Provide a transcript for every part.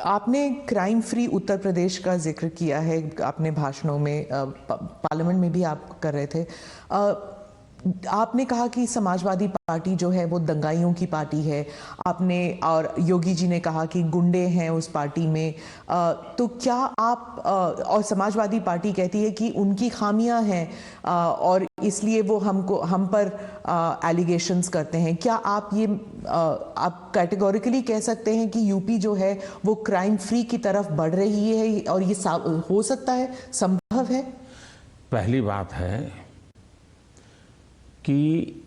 आपने crime free Uttar Pradesh का जिक्र किया है आपने भाषणों में, पार्लियामेंट में भी आप कर रहे थे। आपने कहा कि समाजवादी पार्टी जो है वो दंगाइयों की पार्टी है। आपने और योगी जी ने कहा कि गुंडे हैं उस पार्टी में। तो क्या आप और समाजवादी पार्टी कहती है कि उनकी खामियां हैं और इसलिए वो हम पर एलिगेशंस करते हैं। क्या आप ये आप कैटेगोरिकली कह सकते हैं कि यूपी जो है वो क्राइम फ्री की तरफ बढ़ रही है और ये हो सकता है, संभव है? पहली बात है कि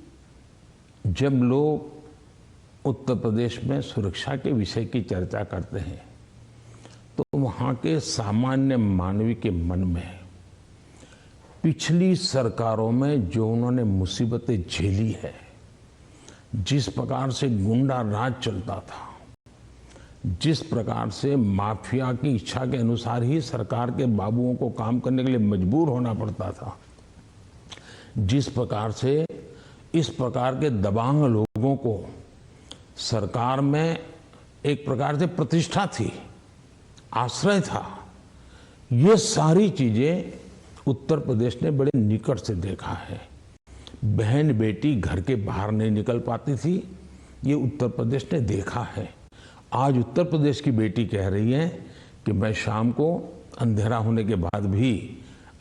जब लोग उत्तर प्रदेश में सुरक्षा के विषय की चर्चा करते हैं तो वहाँ के सामान्य मानवी के मन में पिछली सरकारों में जो उन्होंने मुसीबतें झेली है, जिस प्रकार से गुंडा राज चलता था, जिस प्रकार से माफिया की इच्छा के अनुसार ही सरकार के बाबुओं को काम करने के लिए मजबूर होना पड़ता था, जिस प्रकार से इस प्रकार के दबंग लोगों को सरकार में एक प्रकार से प्रतिष्ठा थी, आश्रय था, ये सारी चीजें उत्तर प्रदेश ने बड़े निकट से देखा है। बहन बेटी घर के बाहर नहीं निकल पाती थी, ये उत्तर प्रदेश ने देखा है। आज उत्तर प्रदेश की बेटी कह रही है कि मैं शाम को अंधेरा होने के बाद भी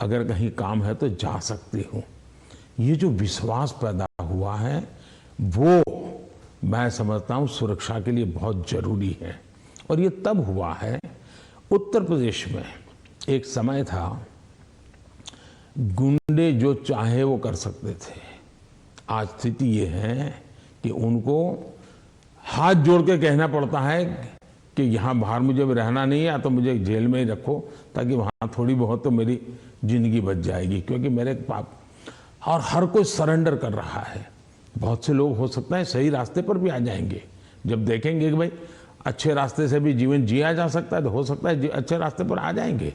अगर कहीं काम है तो जा सकती हूँ। ये जो विश्वास पैदा हुआ है वो मैं समझता हूँ सुरक्षा के लिए बहुत जरूरी है। और ये तब हुआ है, उत्तर प्रदेश में एक समय था गुंडे जो चाहे वो कर सकते थे। आज स्थिति ये है कि उनको हाथ जोड़ के कहना पड़ता है कि यहाँ बाहर मुझे रहना नहीं है तो मुझे जेल में ही रखो, ताकि वहाँ थोड़ी बहुत तो मेरी जिंदगी बच जाएगी, क्योंकि मेरे पाप। और हर कोई सरेंडर कर रहा है। बहुत से लोग हो सकता है सही रास्ते पर भी आ जाएंगे, जब देखेंगे कि भाई अच्छे रास्ते से भी जीवन जिया जा सकता है तो हो सकता है अच्छे रास्ते पर आ जाएंगे।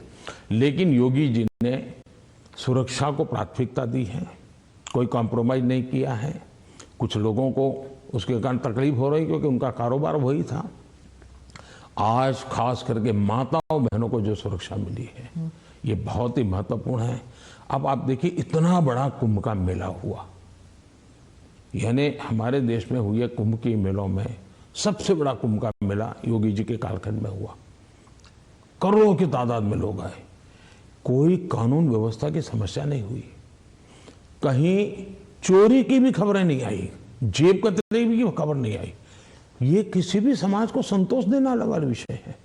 लेकिन योगी जी ने सुरक्षा को प्राथमिकता दी है, कोई कॉम्प्रोमाइज नहीं किया है। कुछ लोगों को उसके कारण तकलीफ हो रही क्योंकि उनका कारोबार वही था। आज खास करके माताओं बहनों को जो सुरक्षा मिली है ये बहुत ही महत्वपूर्ण है। अब आप देखिए इतना बड़ा कुंभ का मेला हुआ, यानी हमारे देश में हुए कुंभ के मेलों में सबसे बड़ा कुंभ का मेला योगी जी के कालखंड में हुआ। करोड़ों की तादाद में लोग आए, कोई कानून व्यवस्था की समस्या नहीं हुई, कहीं चोरी की भी खबरें नहीं आई, जेब कतरे की खबर नहीं आई। ये किसी भी समाज को संतोष देने वाला विषय है,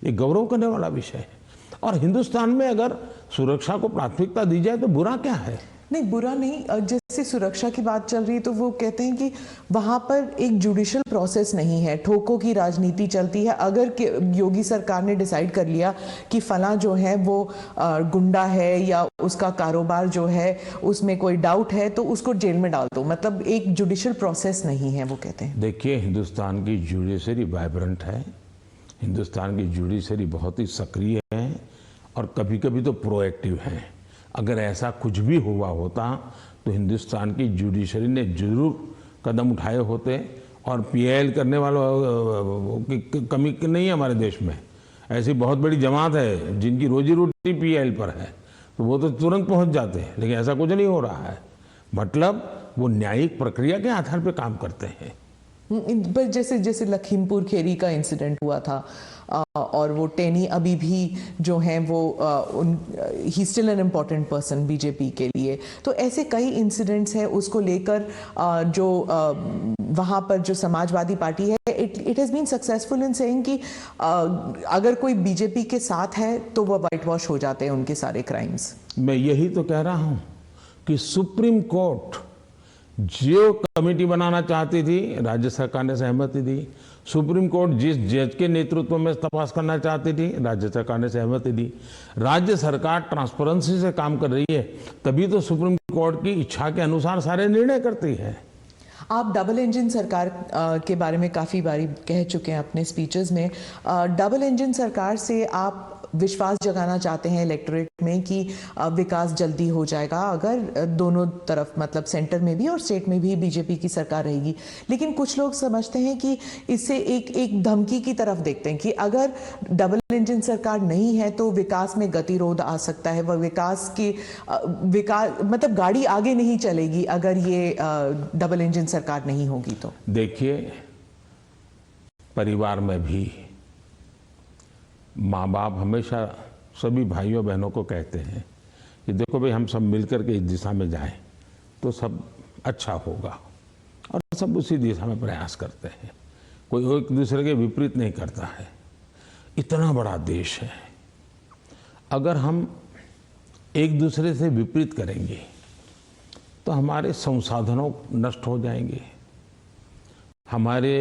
ये गौरव करने वाला विषय है। और हिंदुस्तान में अगर सुरक्षा को प्राथमिकता दी जाए तो बुरा क्या है? नहीं, बुरा नहीं। जैसे सुरक्षा की बात चल रही है तो वो कहते हैं कि वहां पर एक जुडिशियल प्रोसेस नहीं है, ठोकों की राजनीति चलती है। अगर योगी सरकार ने डिसाइड कर लिया कि फला जो है वो गुंडा है या उसका कारोबार जो है उसमें कोई डाउट है तो उसको जेल में डाल दो, मतलब एक जुडिशियल प्रोसेस नहीं है, वो कहते हैं। देखिए, हिंदुस्तान की जुडिशरी वाइब्रेंट है, हिंदुस्तान की जुडिशरी बहुत ही सक्रिय है और कभी कभी तो प्रोएक्टिव है। अगर ऐसा कुछ भी हुआ होता तो हिंदुस्तान की जुडिशरी ने जरूर कदम उठाए होते। और पीआईएल करने वालों की कमी नहीं है हमारे देश में, ऐसी बहुत बड़ी जमात है जिनकी रोजी रोटी पीआईएल पर है, तो वो तो तुरंत पहुंच जाते हैं। लेकिन ऐसा कुछ नहीं हो रहा है, मतलब वो न्यायिक प्रक्रिया के आधार पर काम करते हैं। पर जैसे लखीमपुर खेरी का इंसिडेंट हुआ था और वो टेनी अभी भी जो हैं वो he still an important person BJP के लिए। तो ऐसे कई इंसिडेंट्स हैं, उसको लेकर जो वहाँ पर जो समाजवादी पार्टी है it has been successful in saying कि अगर कोई बीजेपी के साथ है तो वह वाइट वॉश हो जाते हैं उनके सारे क्राइम्स। मैं यही तो कह रहा हूँ कि सुप्रीम कोर्ट जो कमेटी बनाना चाहती थी राज्य सरकार ने सहमति दी, सुप्रीम कोर्ट जिस जज के नेतृत्व में तपास करना चाहती थी राज्य सरकार ने सहमति दी। राज्य सरकार ट्रांसपेरेंसी से काम कर रही है, तभी तो सुप्रीम कोर्ट की इच्छा के अनुसार सारे निर्णय करती है। आप डबल इंजन सरकार के बारे में काफ़ी बारी कह चुके हैं अपने स्पीचेस में। डबल इंजन सरकार से आप विश्वास जगाना चाहते हैं इलेक्टोरेट में कि विकास जल्दी हो जाएगा अगर दोनों तरफ मतलब सेंटर में भी और स्टेट में भी बीजेपी की सरकार रहेगी। लेकिन कुछ लोग समझते हैं कि इससे एक धमकी की तरफ देखते हैं कि अगर डबल इंजन सरकार नहीं है तो विकास में गतिरोध आ सकता है, वह विकास मतलब गाड़ी आगे नहीं चलेगी अगर ये डबल इंजन सरकार नहीं होगी तो। देखिए, परिवार में भी माँ बाप हमेशा सभी भाइयों बहनों को कहते हैं कि देखो भाई, हम सब मिलकर के इस दिशा में जाएं तो सब अच्छा होगा, और सब उसी दिशा में प्रयास करते हैं। कोई एक दूसरे के विपरीत नहीं करता है। इतना बड़ा देश है, अगर हम एक दूसरे से विपरीत करेंगे तो हमारे संसाधनों नष्ट हो जाएंगे, हमारे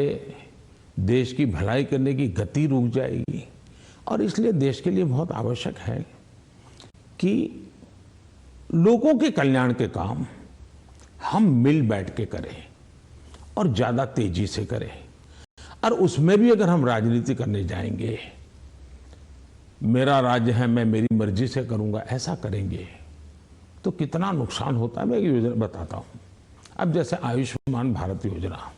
देश की भलाई करने की गति रुक जाएगी। और इसलिए देश के लिए बहुत आवश्यक है कि लोगों के कल्याण के काम हम मिल बैठ के करें और ज़्यादा तेजी से करें। और उसमें भी अगर हम राजनीति करने जाएंगे, मेरा राज्य है मैं मेरी मर्जी से करूंगा, ऐसा करेंगे तो कितना नुकसान होता है मैं एक योजना बताता हूं। अब जैसे आयुष्मान भारत योजना,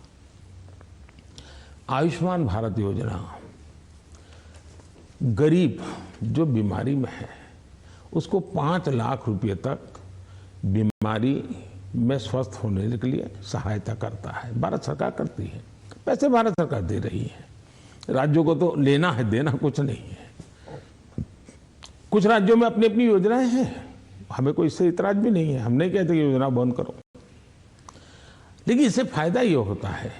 आयुष्मान भारत योजना गरीब जो बीमारी में है उसको 5 लाख रुपए तक बीमारी में स्वस्थ होने के लिए सहायता करता है। भारत सरकार करती है, पैसे भारत सरकार दे रही है, राज्यों को तो लेना है, देना कुछ नहीं है। कुछ राज्यों में अपनी अपनी योजनाएं हैं, हमें कोई इससे इतराज भी नहीं है, हम नहीं कहते कि योजना बंद करो। लेकिन इससे फायदा ये होता है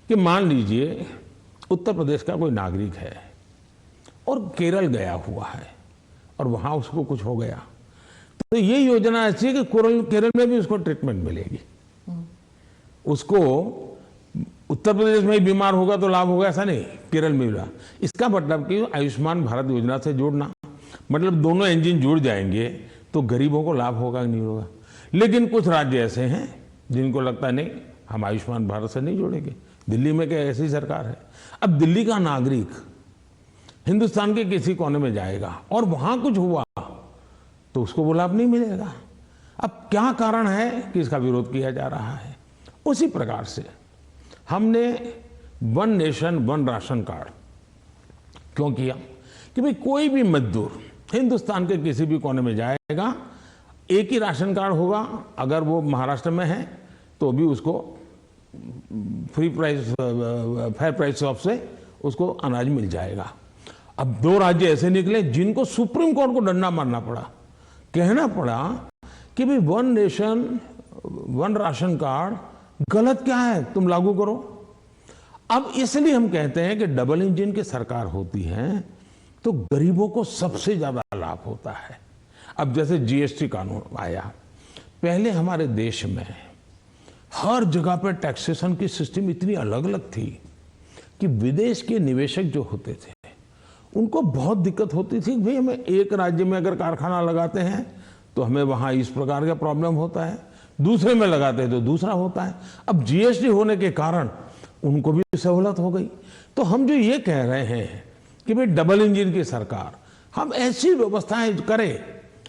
कि मान लीजिए उत्तर प्रदेश का कोई नागरिक है और केरल गया हुआ है और वहां उसको कुछ हो गया, तो ये योजना ऐसी है कि केरल में भी उसको ट्रीटमेंट मिलेगी। उसको उत्तर प्रदेश में ही बीमार होगा तो लाभ होगा ऐसा नहीं, केरल में भी। इसका मतलब कि आयुष्मान भारत योजना से जोड़ना मतलब दोनों इंजन जुड़ जाएंगे तो गरीबों को लाभ होगा कि नहीं होगा। लेकिन कुछ राज्य ऐसे हैं जिनको लगता है नहीं, हम आयुष्मान भारत से नहीं जोड़ेंगे। दिल्ली में क्या ऐसी सरकार है? अब दिल्ली का नागरिक हिंदुस्तान के किसी कोने में जाएगा और वहां कुछ हुआ तो उसको वो लाभ नहीं मिलेगा। अब क्या कारण है कि इसका विरोध किया जा रहा है? उसी प्रकार से हमने one nation one ration card क्यों किया कि भाई कोई भी मजदूर हिंदुस्तान के किसी भी कोने में जाएगा, एक ही राशन कार्ड होगा। अगर वो महाराष्ट्र में है तो भी उसको फेयर प्राइस शॉप से उसको अनाज मिल जाएगा। अब 2 राज्य ऐसे निकले जिनको सुप्रीम कोर्ट को डंडा मारना पड़ा, कहना पड़ा कि भाई one nation one ration card गलत क्या है, तुम लागू करो। अब इसलिए हम कहते हैं कि डबल इंजन की सरकार होती है तो गरीबों को सबसे ज्यादा लाभ होता है। अब जैसे जीएसटी कानून आया, पहले हमारे देश में हर जगह पर टैक्सेशन की सिस्टम इतनी अलग अलग थी कि विदेश के निवेशक जो होते थे उनको बहुत दिक्कत होती थी। भाई हमें एक राज्य में अगर कारखाना लगाते हैं तो हमें वहां इस प्रकार का प्रॉब्लम होता है, दूसरे में लगाते हैं तो दूसरा होता है। अब जीएसटी होने के कारण उनको भी सहूलत हो गई। तो हम जो ये कह रहे हैं कि भाई डबल इंजन की सरकार, हम ऐसी व्यवस्थाएं करें,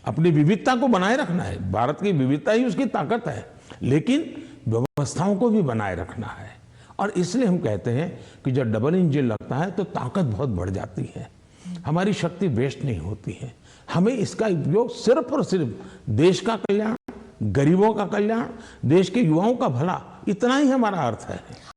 अपनी विविधता को बनाए रखना है, भारत की विविधता ही उसकी ताकत है, लेकिन व्यवस्थाओं को भी बनाए रखना है। और इसलिए हम कहते हैं कि जब डबल इंजन लगता है तो ताकत बहुत बढ़ जाती है, हमारी शक्ति वेस्ट नहीं होती है। हमें इसका उपयोग सिर्फ और सिर्फ देश का कल्याण, गरीबों का कल्याण, देश के युवाओं का भला, इतना ही हमारा अर्थ है।